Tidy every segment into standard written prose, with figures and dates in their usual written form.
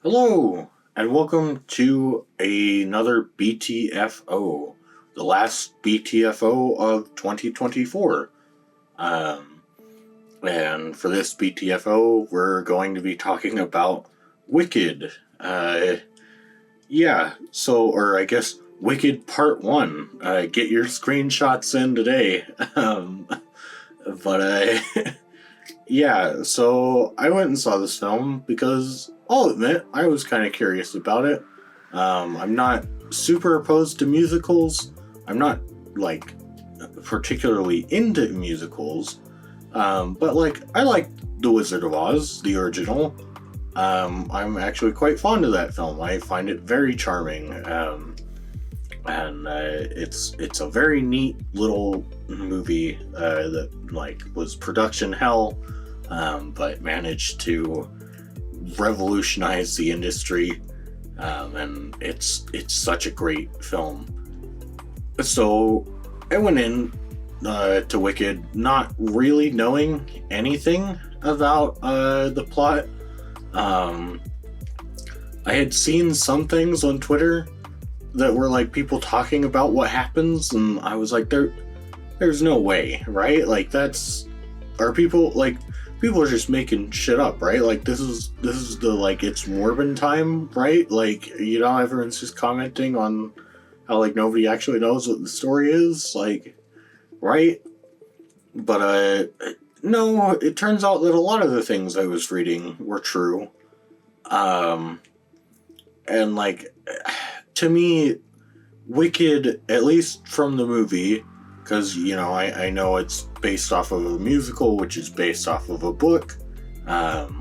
Hello, and welcome to another B.T.F.O, the last B.T.F.O of 2024. Um, and for this B.T.F.O, we're going to be talking about Wicked. Or I guess Wicked Part 1. Get your screenshots in today. But, so I went and saw this film because I'll admit I was kind of curious about it. I'm not super opposed to musicals. I'm not like particularly into musicals. But like I like The Wizard of Oz, the original. I'm actually quite fond of that film. I find it very charming. And it's a very neat little movie that like was production hell, but managed to revolutionize the industry, and it's such a great film. So I went in to Wicked not really knowing anything about the plot. I had seen some things on Twitter that were like people talking about what happens, and I was like, there's no way, right? Like people are just making shit up, right? Like this is the like it's Morbin time, right? Like, everyone's just commenting on how like nobody actually knows what the story is, like, right? But no, it turns out that a lot of the things I was reading were true. And like, to me, Wicked, at least from the movie, because I know it's based off of a musical, which is based off of a book. But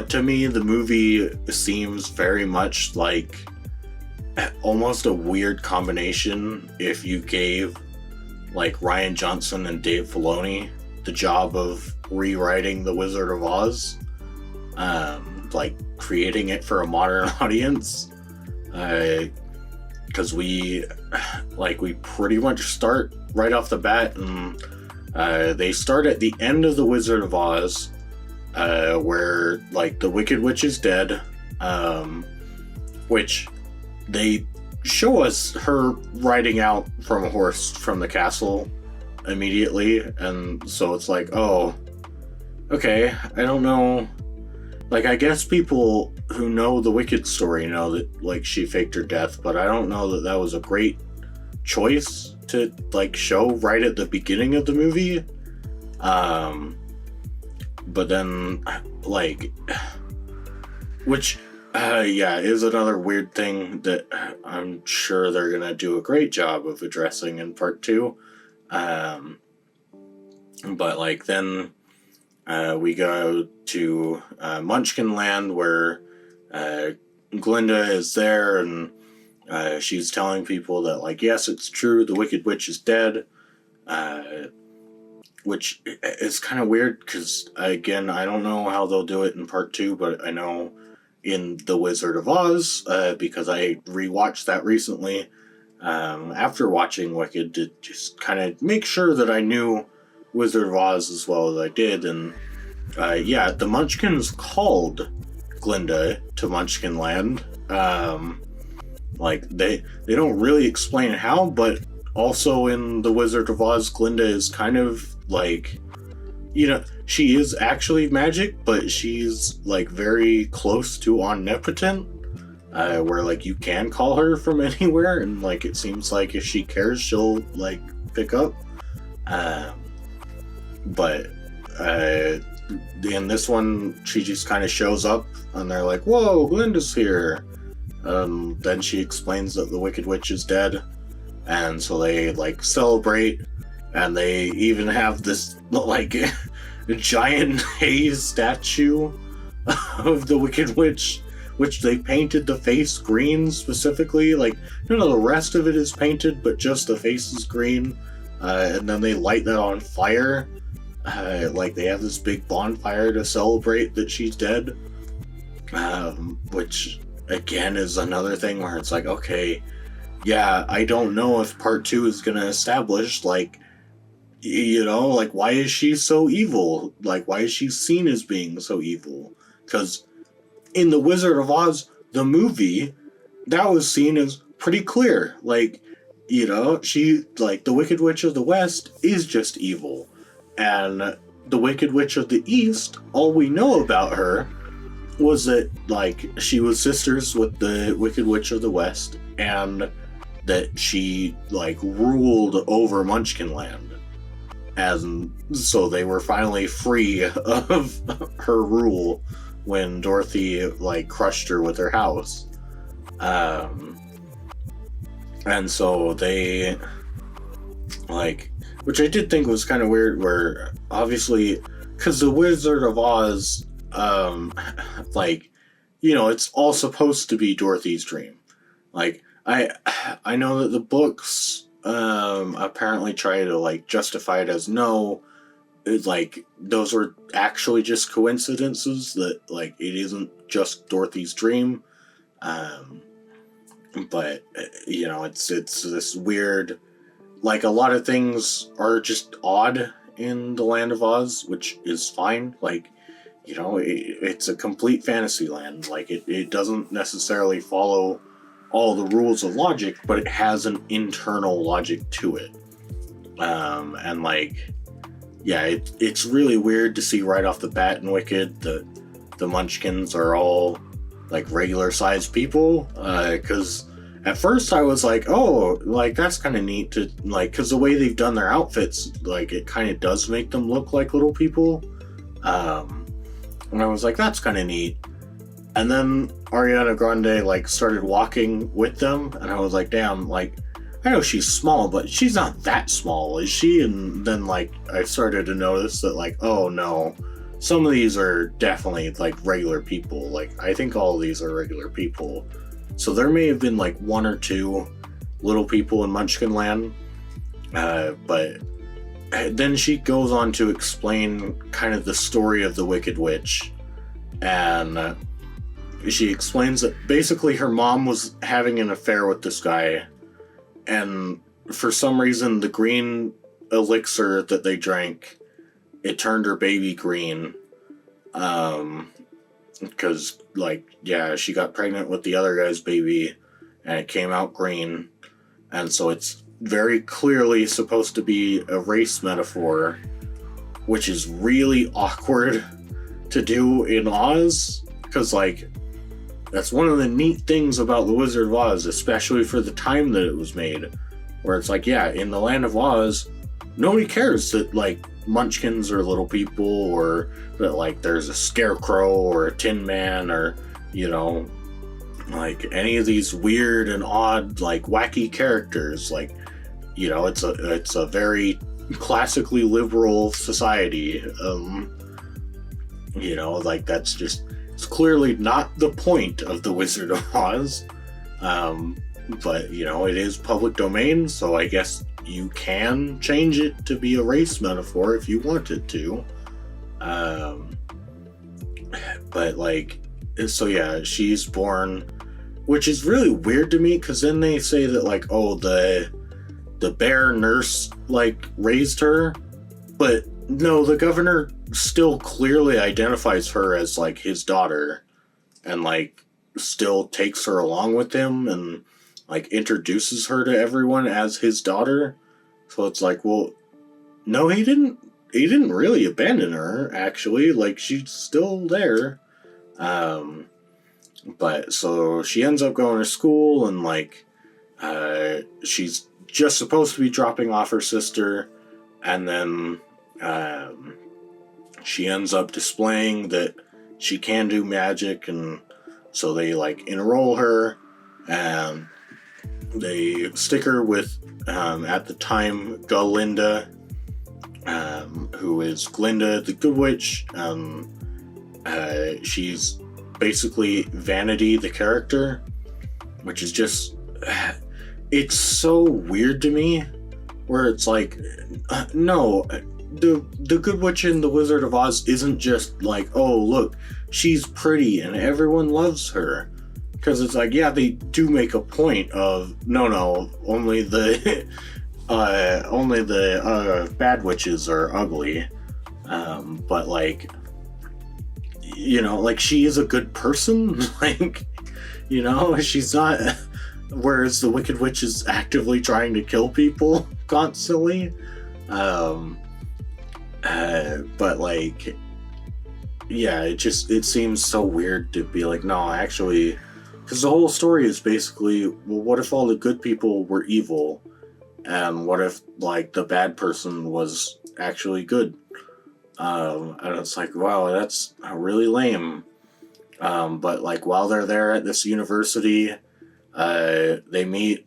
to me, the movie seems very much like almost a weird combination if you gave like Rian Johnson and Dave Filoni the job of rewriting The Wizard of Oz, like creating it for a modern audience. Because we pretty much start right off the bat, and they start at the end of The Wizard of Oz, where like the Wicked Witch is dead, which they show us her riding out from a horse from the castle immediately, and so it's like, oh, okay, I don't know. Like, I guess people who know the Wicked story know that, like, she faked her death, but I don't know that that was a great choice to, like, show right at the beginning of the movie. But then, like, which, is another weird thing that I'm sure they're gonna do a great job of addressing in part 2. But, like, then we go to Munchkin Land, where Glinda is there, and she's telling people that, like, yes, it's true, the Wicked Witch is dead, which is kind of weird, because, again, I don't know how they'll do it in part 2, but I know in The Wizard of Oz, because I rewatched that recently, after watching Wicked, to just kind of make sure that I knew Wizard of Oz as well as I did, and the Munchkins called Glinda to Munchkin Land. Like, they don't really explain how, but also in The Wizard of Oz, Glinda is kind of like, she is actually magic, but she's like very close to omnipotent, where like you can call her from anywhere, and like it seems like if she cares, she'll like pick up. But in this one, she just kind of shows up, and they're like, "Whoa, Glinda's here." Then she explains that the Wicked Witch is dead, and so they like celebrate, and they even have this like giant haze statue of the Wicked Witch, which they painted the face green specifically. Like, none of the rest of it is painted, but just the face is green, and then they light that on fire. Like, they have this big bonfire to celebrate that she's dead, which again is another thing where it's like, okay, yeah, I don't know if part 2 is gonna establish, like, like, why is she so evil? Like, why is she seen as being so evil? because in The Wizard of Oz, the movie, that was seen as pretty clear. Like, she, like, the Wicked Witch of the West is just evil. And the Wicked Witch of the East, all we know about her was that, like, she was sisters with the Wicked Witch of the West, and that she, like, ruled over Munchkinland. And so they were finally free of her rule when Dorothy, like, crushed her with her house. And so they, like, which I did think was kind of weird, where obviously, because the Wizard of Oz, like, it's all supposed to be Dorothy's dream. Like, I know that the books apparently try to, like, justify it as no, it's like those were actually just coincidences, that, like, it isn't just Dorothy's dream. But it's this weird, like, a lot of things are just odd in the Land of Oz, which is fine. Like, it's a complete fantasy land. Like, it doesn't necessarily follow all the rules of logic, but it has an internal logic to it. And, like, yeah, it's really weird to see right off the bat in Wicked that the Munchkins are all, like, regular sized people, because at first I was like, oh, like, that's kind of neat to, like, because the way they've done their outfits, like, it kind of does make them look like little people. And I was like, that's kind of neat. And then Ariana Grande, like, started walking with them, and I was like, damn, like, I know she's small, but she's not that small, is she? And then, like, I started to notice that, like, oh no, some of these are definitely, like, regular people. Like, I think all of these are regular people. So there may have been, like, one or two little people in Munchkinland, but then she goes on to explain kind of the story of the Wicked Witch, and she explains that basically her mom was having an affair with this guy, and for some reason the green elixir that they drank, it turned her baby green, because, like, yeah, she got pregnant with the other guy's baby, and it came out green, and so it's very clearly supposed to be a race metaphor, which is really awkward to do in Oz, because, like, that's one of the neat things about The Wizard of Oz, especially for the time that it was made, where it's like, yeah, in the Land of Oz, nobody cares that, like, Munchkins are little people, or that, like, there's a scarecrow or a tin man, or, like, any of these weird and odd, like, wacky characters. Like, it's a very classically liberal society. Like, that's just, it's clearly not the point of The Wizard of Oz. But, it is public domain, so I guess you can change it to be a race metaphor if you wanted to. But, like, so yeah, she's born, which is really weird to me, because then they say that, like, oh, the bear nurse, like, raised her, but no, the governor still clearly identifies her as, like, his daughter, and, like, still takes her along with him, and, like, introduces her to everyone as his daughter. So it's like, well, no, he didn't really abandon her, actually. Like, she's still there. But so she ends up going to school, and, like, she's just supposed to be dropping off her sister, and then she ends up displaying that she can do magic, and so they, like, enroll her, and they stick her with, at the time, Galinda, who is Glinda the Good Witch. She's basically Vanity the character, which is just, it's so weird to me, where it's like, no, the Good Witch in The Wizard of Oz isn't just like, oh, look, she's pretty and everyone loves her. Because it's like, yeah, they do make a point of, no, only the bad witches are ugly. But, like, you know, like, she is a good person. Like, you know, she's not. Whereas the Wicked Witch is actively trying to kill people constantly. Um, but like, yeah, it seems so weird to be like, no, actually, because the whole story is basically, well, what if all the good people were evil, and what if like the bad person was actually good? And it's like, wow, that's really lame. But like, while they're there at this university, they meet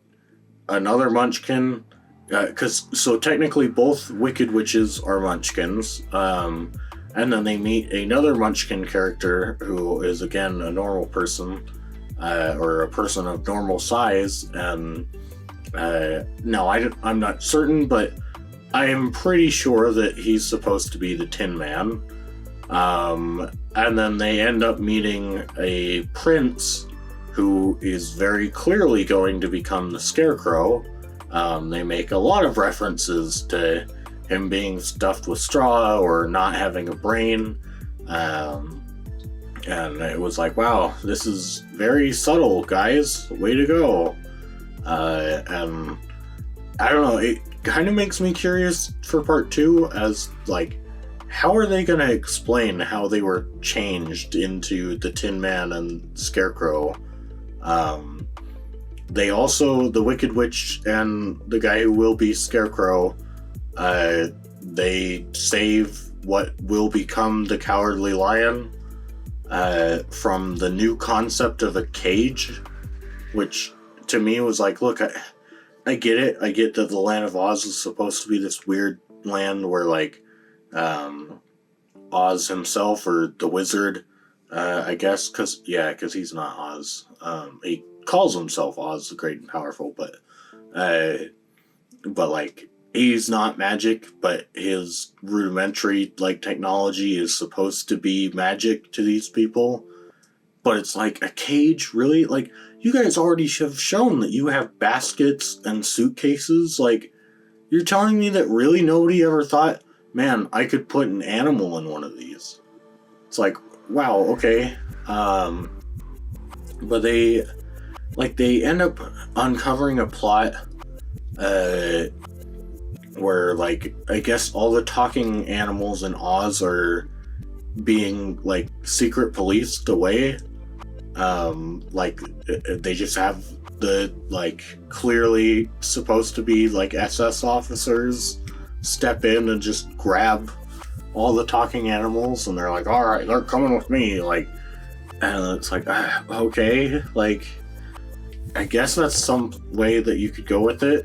another Munchkin. Because so technically both Wicked Witches are Munchkins. And then they meet another Munchkin character who is again a normal person, or a person of normal size. And no, I'm not certain, but I am pretty sure that he's supposed to be the Tin Man. And then they end up meeting a prince who is very clearly going to become the Scarecrow. They make a lot of references to him being stuffed with straw or not having a brain. And it was like, wow, this is very subtle, guys. Way to go. And I don't know, it kind of makes me curious for part 2 as, like, how are they going to explain how they were changed into the Tin Man and Scarecrow? They also, the Wicked Witch and the guy who will be Scarecrow, they save what will become the Cowardly Lion from the new concept of a cage, which to me was like, look, I get it. I get that the Land of Oz is supposed to be this weird land where, like, Oz himself, or the wizard, I guess, because he's not Oz. He calls himself Oz the Great and Powerful, but like, he's not magic, but his rudimentary, like, technology is supposed to be magic to these people. But it's like, a cage, really? Like, you guys already have shown that you have baskets and suitcases. Like, you're telling me that really nobody ever thought, man, I could put an animal in one of these. It's like, wow, okay. But they end up uncovering a plot where, like, I guess all the talking animals in Oz are being, like, secret policed away. Like, they just have the, like, clearly supposed to be, like, SS officers step in and just grab all the talking animals, and they're like, alright, they're coming with me, like, and it's like, okay, like, I guess that's some way that you could go with it.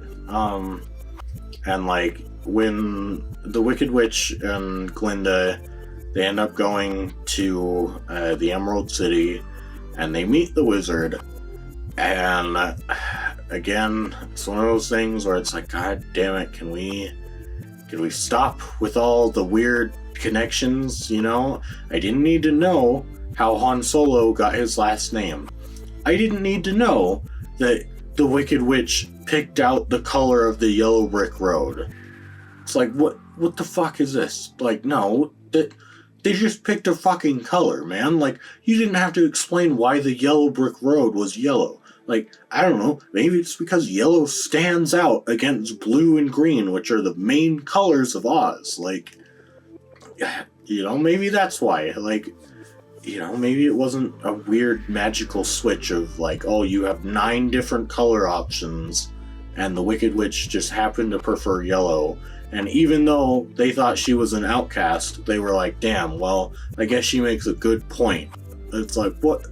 And, like, when the Wicked Witch and Glinda, they end up going to the Emerald City, and they meet the wizard, and again, it's one of those things where it's like, god damn it, can we stop with all the weird connections, you know? I didn't need to know how Han Solo got his last name. I didn't need to know that the Wicked Witch picked out the color of the yellow brick road. It's like, what the fuck is this? Like, no, that they just picked a fucking color, man. Like, you didn't have to explain why the yellow brick road was yellow. Like, I don't know, maybe it's because yellow stands out against blue and green, which are the main colors of Oz. Like, you know, maybe that's why. Like, you know, maybe it wasn't a weird magical switch of, like, oh, you have 9 different color options, and the Wicked Witch just happened to prefer yellow. And even though they thought she was an outcast, they were like, damn, well, I guess she makes a good point. It's like, what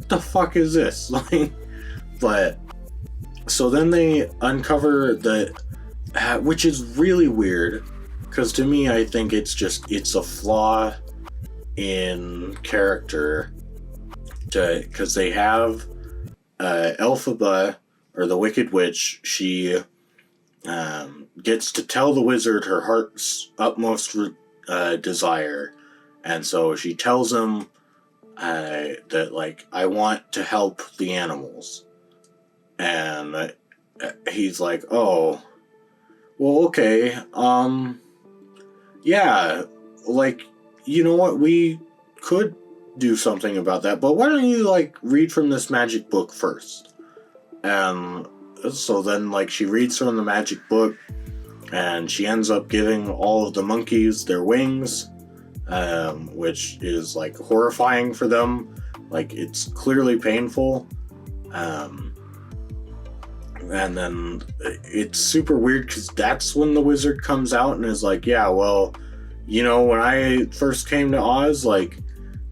the fuck is this? Like, but, so then they uncover that, which is really weird, because to me, I think it's a flaw in character, because they have Elphaba, or the Wicked Witch. She gets to tell the wizard her heart's utmost desire, and so she tells him that, like, I want to help the animals, and he's like, oh, well, okay, yeah, like, you know what, we could do something about that, but why don't you, like, read from this magic book first? And so then, like, she reads from the magic book, and she ends up giving all of the monkeys their wings, which is, like, horrifying for them. Like, it's clearly painful. And then it's super weird because that's when the wizard comes out and is like, yeah, well, you know, when I first came to Oz, like,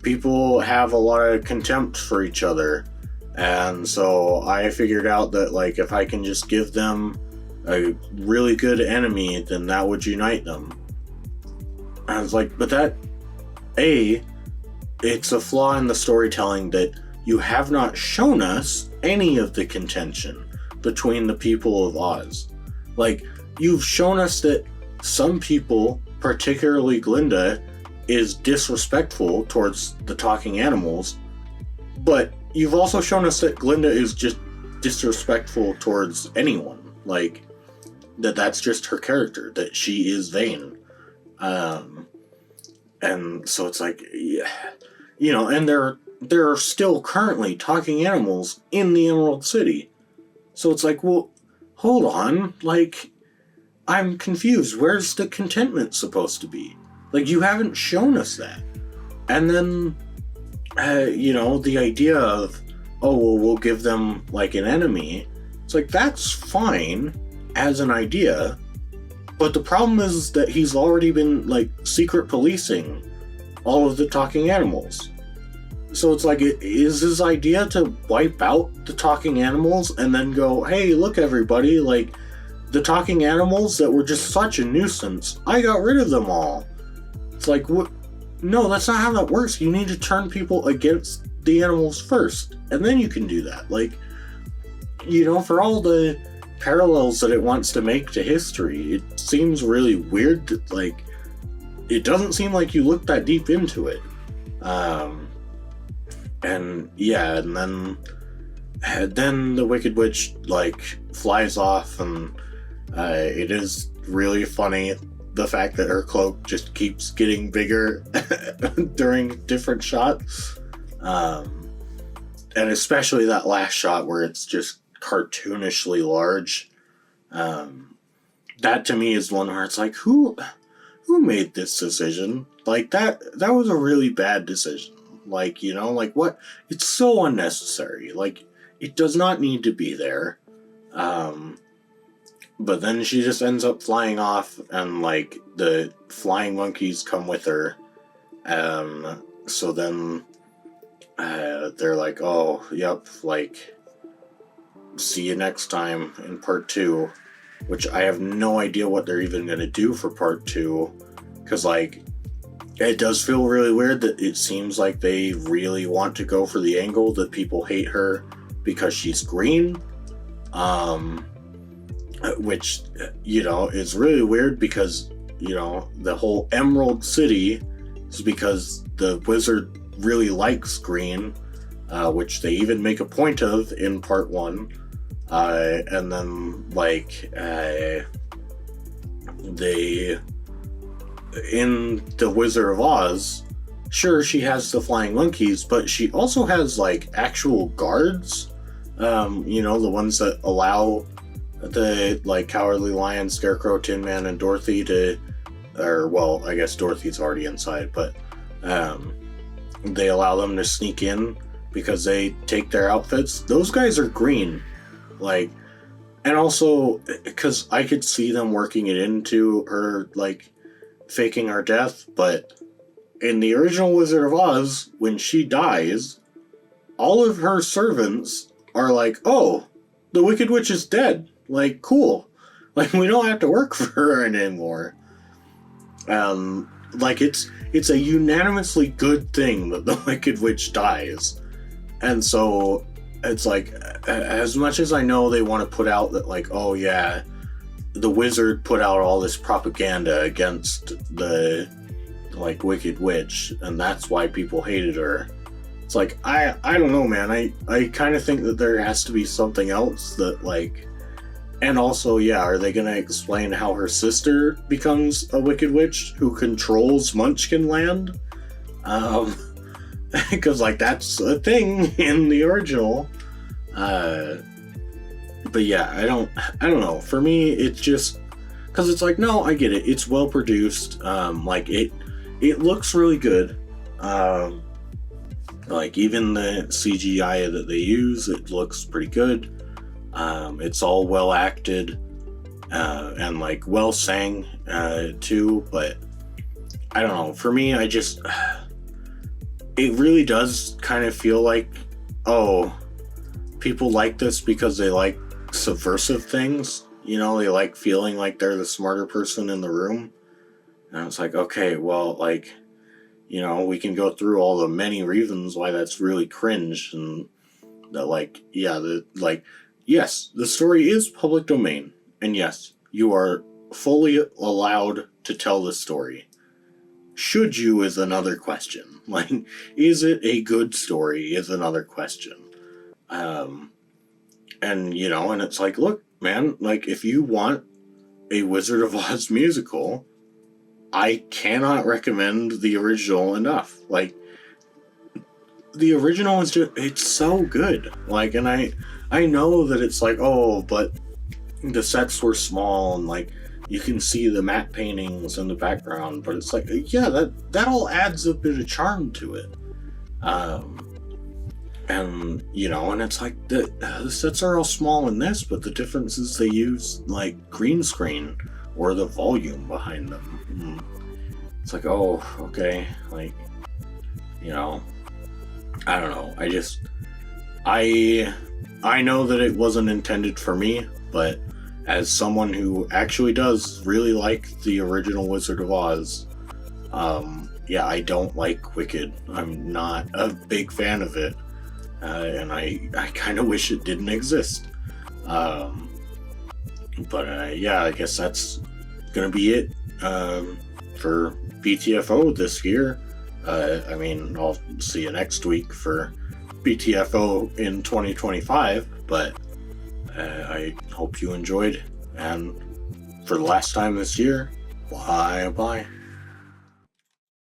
people have a lot of contempt for each other. And so I figured out that, like, if I can just give them a really good enemy, then that would unite them. And I was like, but that, it's a flaw in the storytelling that you have not shown us any of the contention between the people of Oz. Like, you've shown us that some people, particularly Glinda, is disrespectful towards the talking animals, but you've also shown us that Glinda is just disrespectful towards anyone. Like, that's just her character, that she is vain. And so it's like, yeah, you know, and there are still currently talking animals in the Emerald City. So it's like, well, hold on, like, I'm confused. Where's the contentment supposed to be? Like, you haven't shown us that. And then, you know, the idea of, oh, well, we'll give them, like, an enemy. It's like, that's fine as an idea. But the problem is that he's already been, like, secret policing all of the talking animals. So it's like, is his idea to wipe out the talking animals and then go, hey, look, everybody, like, the talking animals that were just such a nuisance, I got rid of them all. It's like, what? No, that's not how that works. You need to turn people against the animals first, and then you can do that. Like, you know, for all the parallels that it wants to make to history, it seems really weird that, like, it doesn't seem like you look that deep into it. And yeah, and then the Wicked Witch, like, flies off, and it is really funny, the fact that her cloak just keeps getting bigger during different shots. And especially that last shot where it's just cartoonishly large. That to me is one where it's like, who made this decision? Like, that was a really bad decision. Like, you know, like, what? It's so unnecessary. Like, it does not need to be there. But then she just ends up flying off, and, like, the flying monkeys come with her. So then they're like, oh, yep, like, see you next time in part 2. Which I have no idea what they're even going to do for part 2. Because, like, it does feel really weird that it seems like they really want to go for the angle that people hate her because she's green. Which, you know, is really weird because, you know, the whole Emerald City is because the wizard really likes green, which they even make a point of in part 1. And then, like, they, in the Wizard of Oz, sure, she has the flying monkeys, but she also has, like, actual guards, you know, the ones that allow the, like, Cowardly Lion, Scarecrow, Tin Man, and Dorothy to, or, well, I guess Dorothy's already inside, but, they allow them to sneak in because they take their outfits. Those guys are green. Like, and also, because I could see them working it into her, like, faking her death, but in the original Wizard of Oz, when she dies, all of her servants are like, oh, the Wicked Witch is dead. Like, cool. Like, we don't have to work for her anymore. Like, it's a unanimously good thing that the Wicked Witch dies. And so, it's like, as much as I know they want to put out that, like, oh yeah, the wizard put out all this propaganda against the, like, Wicked Witch, and that's why people hated her. It's like, I don't know, man. I kind of think that there has to be something else that, like, and also, yeah, are they going to explain how her sister becomes a Wicked Witch who controls Munchkin Land? because like that's a thing in the original. But yeah, I don't know. For me, it's just because it's like, no, I get it. It's well produced. Like it looks really good. Like even the CGI that they use, it looks pretty good. It's all well acted, and like well sang, too. But I don't know. For me, it really does kind of feel like, oh, people like this because they like subversive things. You know, they like feeling like they're the smarter person in the room. And it's like, okay, well, like, you know, we can go through all the many reasons why that's really cringe, and that, like, yeah, yes, the story is public domain, and yes, you are fully allowed to tell the story. Should you is another question. Like, is it a good story is another question. And, you know, and it's like, look, man, like, if you want a Wizard of Oz musical, I cannot recommend the original enough. Like, the original is just, it's so good. Like, and I know that it's like, oh, but the sets were small and like you can see the matte paintings in the background, but it's like, yeah, that all adds a bit of charm to it. And you know, and it's like the sets are all small in this, but the difference is they use like green screen or the volume behind them. And it's like, oh, okay, like, you know, I don't know. I know that it wasn't intended for me, but as someone who actually does really like the original Wizard of Oz, yeah, I don't like Wicked. I'm not a big fan of it, and I kind of wish it didn't exist. But yeah, I guess that's gonna be it for B.T.F.O this year. I mean, I'll see you next week for B.T.F.O in 2025, but I hope you enjoyed, and for the last time this year, bye-bye.